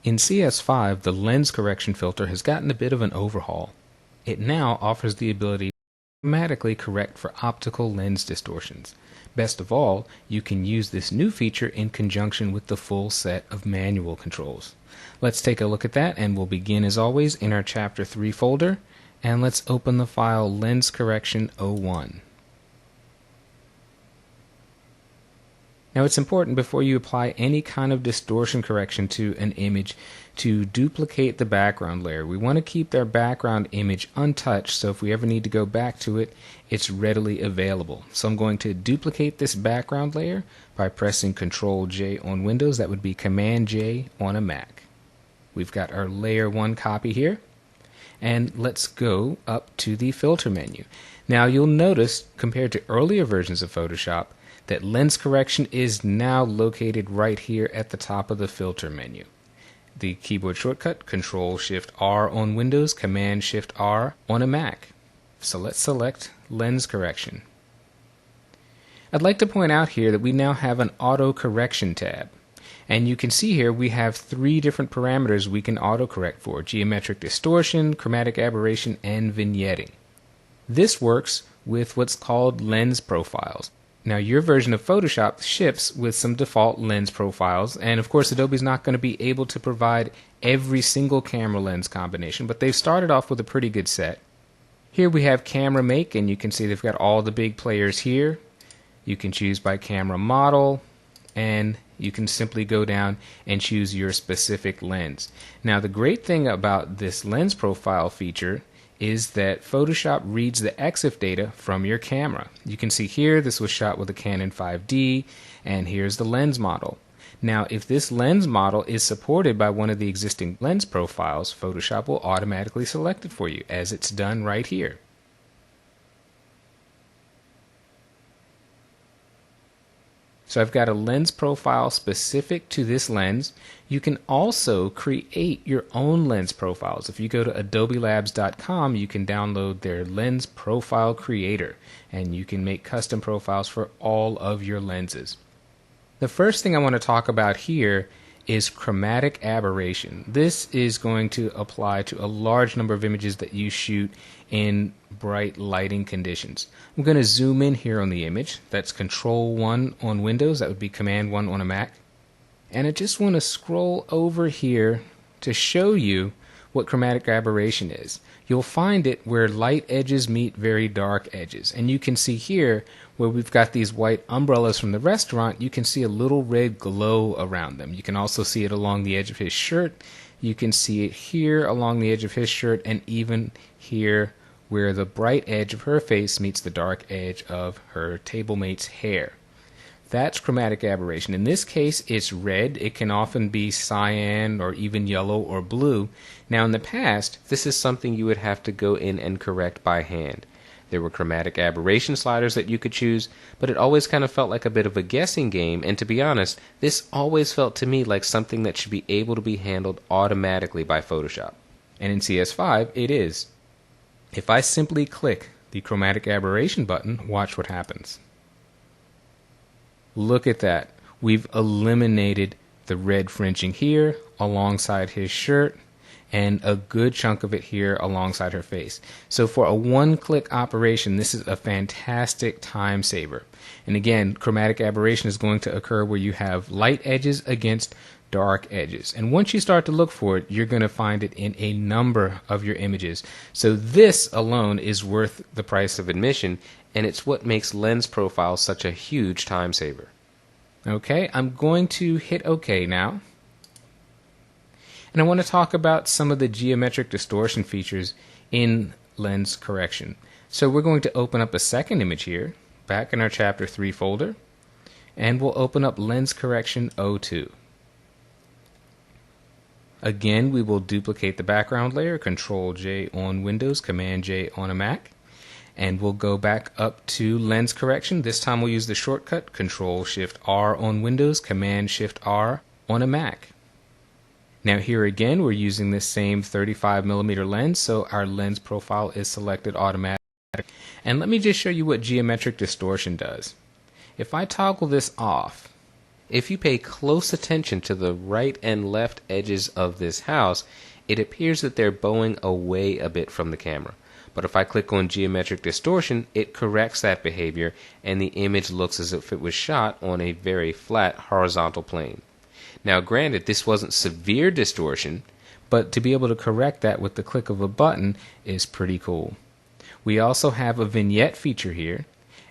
In CS5, the lens correction filter has gotten a bit of an overhaul. It now offers the ability to automatically correct for optical lens distortions. Best of all, you can use this new feature in conjunction with the full set of manual controls. Let's take a look at that, and we'll begin as always in our Chapter 3 folder, and let's open the file Lens Correction 01. Now it's important before you apply any kind of distortion correction to an image to duplicate the background layer. We want to keep their background image untouched, so if we ever need to go back to it, it's readily available. So I'm going to duplicate this background layer by pressing Ctrl J on Windows. That would be Command J on a Mac. We've got our layer 1 copy here, and let's go up to the filter menu. Now you'll notice, compared to earlier versions of Photoshop, that lens correction is now located right here at the top of the filter menu. The keyboard shortcut, Ctrl-Shift-R on Windows, Command-Shift-R on a Mac. So let's select lens correction. I'd like to point out here that we now have an auto correction tab. And you can see here we have 3 different parameters we can auto correct for: geometric distortion, chromatic aberration, and vignetting. This works with what's called lens profiles. Now your version of Photoshop ships with some default lens profiles, and of course Adobe's not going to be able to provide every single camera lens combination, but they've started off with a pretty good set. Here we have camera make, and you can see they've got all the big players here. You can choose by camera model, and you can simply go down and choose your specific lens. Now the great thing about this lens profile feature is that Photoshop reads the EXIF data from your camera. You can see here this was shot with a Canon 5D, and here's the lens model. Now if this lens model is supported by one of the existing lens profiles, Photoshop will automatically select it for you, as it's done right here. So I've got a lens profile specific to this lens. You can also create your own lens profiles. If you go to adobelabs.com, you can download their lens profile creator, and you can make custom profiles for all of your lenses. The first thing I want to talk about here is chromatic aberration. This is going to apply to a large number of images that you shoot in bright lighting conditions. I'm going to zoom in here on the image. That's Control 1 on Windows. That would be Command 1 on a Mac. And I just want to scroll over here to show you what chromatic aberration is. You'll find it where light edges meet very dark edges. And you can see here where we've got these white umbrellas from the restaurant, you can see a little red glow around them. You can also see it along the edge of his shirt. You can see it here along the edge of his shirt, and even here where the bright edge of her face meets the dark edge of her table mate's hair. That's chromatic aberration. In this case, it's red. It can often be cyan or even yellow or blue. Now in the past, this is something you would have to go in and correct by hand. There were chromatic aberration sliders that you could choose, but it always kind of felt like a bit of a guessing game, and to be honest, this always felt to me like something that should be able to be handled automatically by Photoshop. And in CS5, it is. If I simply click the chromatic aberration button, watch what happens. Look at that. We've eliminated the red fringing here alongside his shirt, and a good chunk of it here alongside her face. So for a one-click operation, this is a fantastic time saver. And again, chromatic aberration is going to occur where you have light edges against dark edges. And once you start to look for it, you're going to find it in a number of your images. So this alone is worth the price of admission, and it's what makes lens profile such a huge time saver. Okay, I'm going to hit OK now. And I want to talk about some of the geometric distortion features in lens correction. So we're going to open up a second image here, back in our Chapter 3 folder, and we'll open up Lens Correction 02. Again, we will duplicate the background layer, Control J on Windows, Command J on a Mac, and we'll go back up to Lens Correction. This time we'll use the shortcut, Control Shift R on Windows, Command Shift R on a Mac. Now here again, we're using this same 35mm lens, so our lens profile is selected automatically. And let me just show you what geometric distortion does. If I toggle this off, If you pay close attention to the right and left edges of this house, it appears that they're bowing away a bit from the camera. But if I click on geometric distortion, it corrects that behavior and the image looks as if it was shot on a very flat horizontal plane. Now granted, this wasn't severe distortion, but to be able to correct that with the click of a button is pretty cool. We also have a vignette feature here,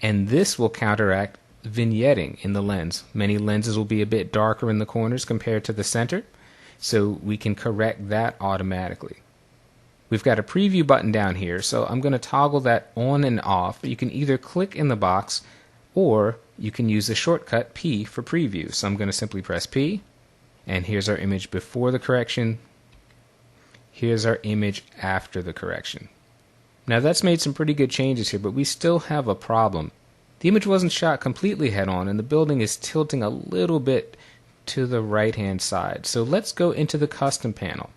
and this will counteract vignetting in the lens. Many lenses will be a bit darker in the corners compared to the center, so we can correct that automatically. We've got a preview button down here, so I'm going to toggle that on and off. You can either click in the box or you can use the shortcut P for preview. So I'm going to simply press P, and here's our image before the correction. Here's our image after the correction. Now that's made some pretty good changes here, but we still have a problem. The image wasn't shot completely head-on, and the building is tilting a little bit to the right-hand side. So let's go into the custom panel.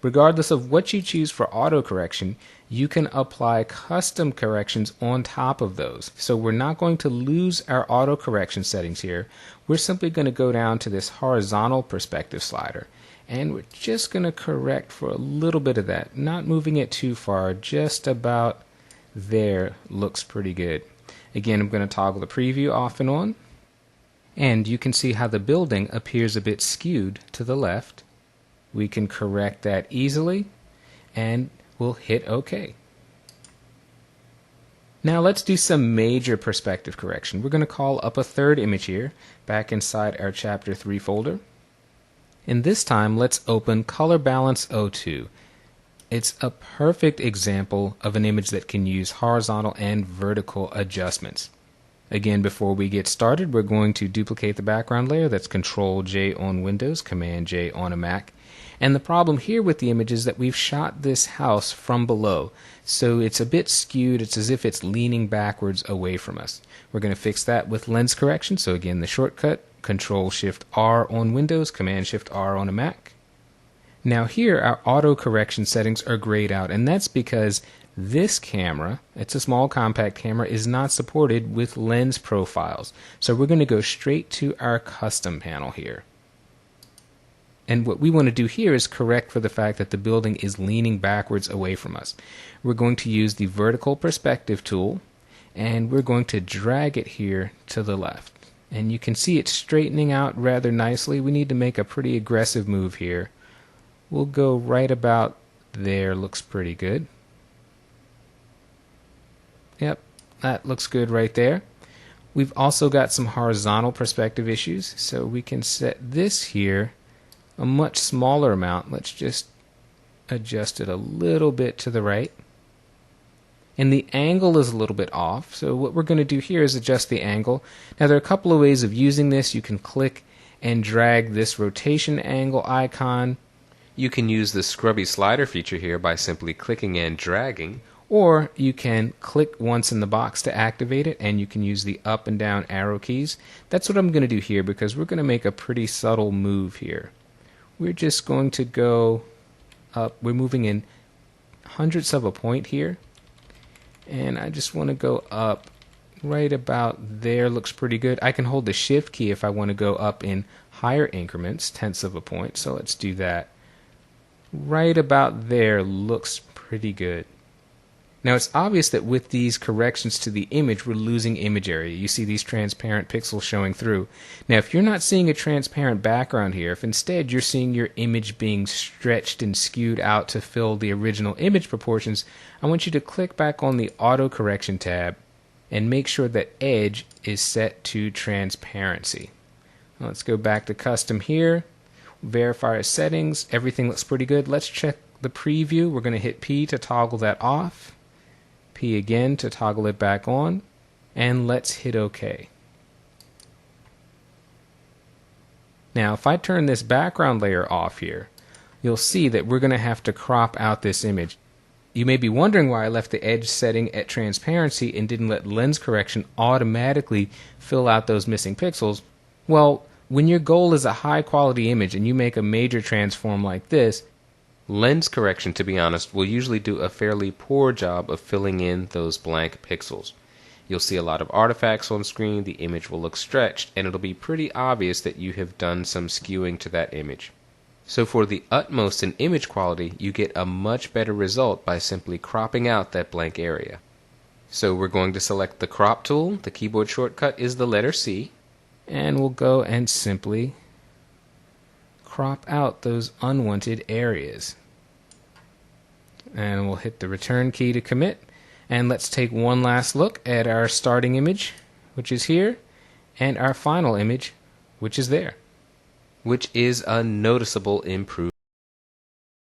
Regardless of what you choose for auto correction, you can apply custom corrections on top of those. So we're not going to lose our auto correction settings here. We're simply going to go down to this horizontal perspective slider, and we're just going to correct for a little bit of that, not moving it too far. Just about there looks pretty good. Again, I'm going to toggle the preview off and on, and you can see how the building appears a bit skewed to the left. We can correct that easily, and we'll hit OK. Now let's do some major perspective correction. We're going to call up a third image here, back inside our Chapter 3 folder. And this time, let's open Color Balance 02. It's a perfect example of an image that can use horizontal and vertical adjustments. Again, before we get started, we're going to duplicate the background layer. That's Control-J on Windows, Command-J on a Mac. And the problem here with the image is that we've shot this house from below, so it's a bit skewed. It's as if it's leaning backwards away from us. We're going to fix that with lens correction. So again, the shortcut, Control-Shift-R on Windows, Command-Shift-R on a Mac. Now here, our auto correction settings are grayed out, and that's because this camera, it's a small compact camera, is not supported with lens profiles. So we're going to go straight to our custom panel here. And what we want to do here is correct for the fact that the building is leaning backwards away from us. We're going to use the vertical perspective tool, and we're going to drag it here to the left. And you can see it straightening out rather nicely. We need to make a pretty aggressive move here. We'll go right about there. Looks pretty good. Yep, that looks good right there. We've also got some horizontal perspective issues, so we can set this here a much smaller amount. Let's just adjust it a little bit to the right. And the angle is a little bit off, so what we're going to do here is adjust the angle. Now there are a couple of ways of using this. You can click and drag this rotation angle icon. You can use the scrubby slider feature here by simply clicking and dragging, or you can click once in the box to activate it, and you can use the up and down arrow keys. That's what I'm going to do here because we're going to make a pretty subtle move here. We're just going to go up. We're moving in hundredths of a point here, and I just want to go up right about there. Looks pretty good. I can hold the shift key if I want to go up in higher increments, tenths of a point, so let's do that. Right about there looks pretty good. Now it's obvious that with these corrections to the image, we're losing image area. You see these transparent pixels showing through. Now if you're not seeing a transparent background here, if instead you're seeing your image being stretched and skewed out to fill the original image proportions, I want you to click back on the Auto Correction tab and make sure that Edge is set to Transparency. Let's go back to Custom here. Verify our settings. Everything looks pretty good. Let's check the preview. We're going to hit P to toggle that off. P again to toggle it back on. And let's hit OK. Now if I turn this background layer off here, you'll see that we're going to have to crop out this image. You may be wondering why I left the edge setting at transparency and didn't let lens correction automatically fill out those missing pixels. Well, when your goal is a high quality image and you make a major transform like this, lens correction, to be honest, will usually do a fairly poor job of filling in those blank pixels. You'll see a lot of artifacts on screen, the image will look stretched, and it'll be pretty obvious that you have done some skewing to that image. So for the utmost in image quality, you get a much better result by simply cropping out that blank area. So we're going to select the crop tool. The keyboard shortcut is the letter C. And we'll go and simply crop out those unwanted areas. And we'll hit the return key to commit. And let's take one last look at our starting image, which is here, and our final image, which is there. Which is a noticeable improvement.